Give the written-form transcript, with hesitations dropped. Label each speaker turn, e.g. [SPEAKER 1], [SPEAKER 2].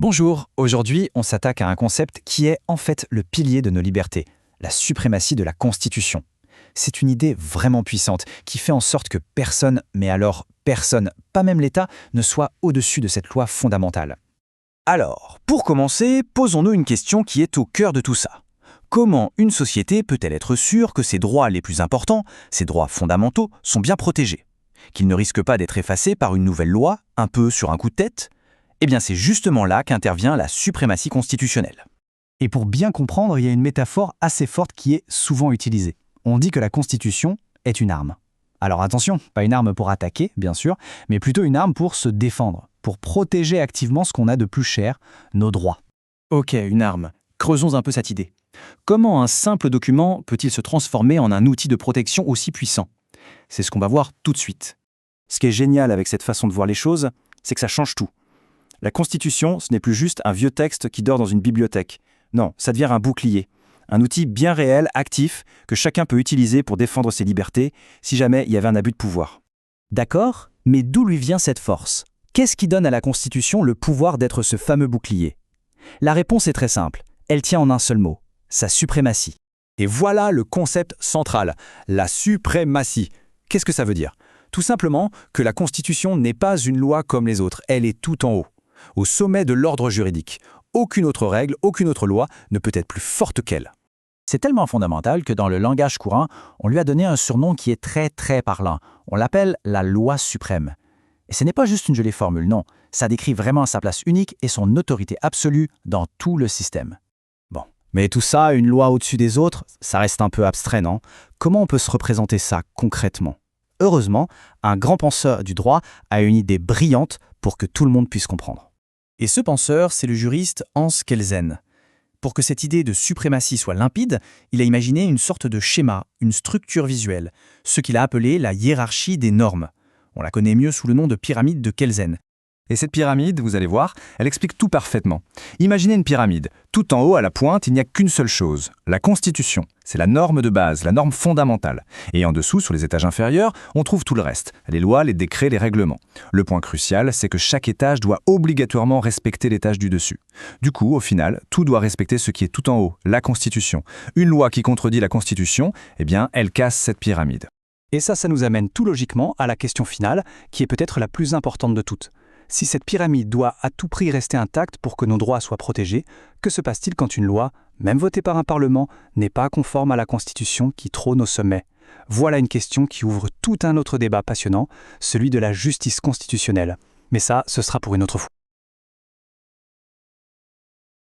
[SPEAKER 1] Bonjour, aujourd'hui on s'attaque à un concept qui est en fait le pilier de nos libertés, la suprématie de la Constitution. C'est une idée vraiment puissante qui fait en sorte que personne, mais alors personne, pas même l'État, ne soit au-dessus de cette loi fondamentale. Alors, pour commencer, posons-nous une question qui est au cœur de tout ça. Comment une société peut-elle être sûre que ses droits les plus importants, ses droits fondamentaux, sont bien protégés? Qu'ils ne risquent pas d'être effacés par une nouvelle loi, un peu sur un coup de tête? Eh bien, c'est justement là qu'intervient la suprématie constitutionnelle.
[SPEAKER 2] Et pour bien comprendre, il y a une métaphore assez forte qui est souvent utilisée. On dit que la Constitution est une arme. Alors attention, pas une arme pour attaquer, bien sûr, mais plutôt une arme pour se défendre, pour protéger activement ce qu'on a de plus cher, nos droits.
[SPEAKER 1] Ok, une arme. Creusons un peu cette idée. Comment un simple document peut-il se transformer en un outil de protection aussi puissant? C'est ce qu'on va voir tout de suite. Ce qui est génial avec cette façon de voir les choses, c'est que ça change tout. La Constitution, ce n'est plus juste un vieux texte qui dort dans une bibliothèque. Non, ça devient un bouclier. Un outil bien réel, actif, que chacun peut utiliser pour défendre ses libertés si jamais il y avait un abus de pouvoir.
[SPEAKER 2] D'accord, mais d'où lui vient cette force? Qu'est-ce qui donne à la Constitution le pouvoir d'être ce fameux bouclier? La réponse est très simple. Elle tient en un seul mot, sa suprématie.
[SPEAKER 1] Et voilà le concept central, la suprématie. Qu'est-ce que ça veut dire? Tout simplement que la Constitution n'est pas une loi comme les autres, elle est tout en haut, au sommet de l'ordre juridique. Aucune autre règle, aucune autre loi ne peut être plus forte qu'elle.
[SPEAKER 2] C'est tellement fondamental que dans le langage courant, on lui a donné un surnom qui est très parlant. On l'appelle la loi suprême. Et ce n'est pas juste une jolie formule, non. Ça décrit vraiment sa place unique et son autorité absolue dans tout le système. Bon, mais tout ça, une loi au-dessus des autres, ça reste un peu abstrait, non? Comment on peut se représenter ça concrètement? Heureusement, un grand penseur du droit a une idée brillante pour que tout le monde puisse comprendre.
[SPEAKER 1] Et ce penseur, c'est le juriste Hans Kelsen. Pour que cette idée de suprématie soit limpide, il a imaginé une sorte de schéma, une structure visuelle, ce qu'il a appelé la hiérarchie des normes. On la connaît mieux sous le nom de pyramide de Kelsen. Et cette pyramide, vous allez voir, elle explique tout parfaitement. Imaginez une pyramide. Tout en haut, à la pointe, il n'y a qu'une seule chose, la Constitution. C'est la norme de base, la norme fondamentale. Et en dessous, sur les étages inférieurs, on trouve tout le reste. Les lois, les décrets, les règlements. Le point crucial, c'est que chaque étage doit obligatoirement respecter l'étage du dessus. Du coup, au final, tout doit respecter ce qui est tout en haut, la Constitution. Une loi qui contredit la Constitution, eh bien, elle casse cette pyramide.
[SPEAKER 2] Et ça nous amène tout logiquement à la question finale, qui est peut-être la plus importante de toutes. Si cette pyramide doit à tout prix rester intacte pour que nos droits soient protégés, que se passe-t-il quand une loi, même votée par un Parlement, n'est pas conforme à la Constitution qui trône au sommet? Voilà une question qui ouvre tout un autre débat passionnant, celui de la justice constitutionnelle. Mais ça, ce sera pour une autre fois.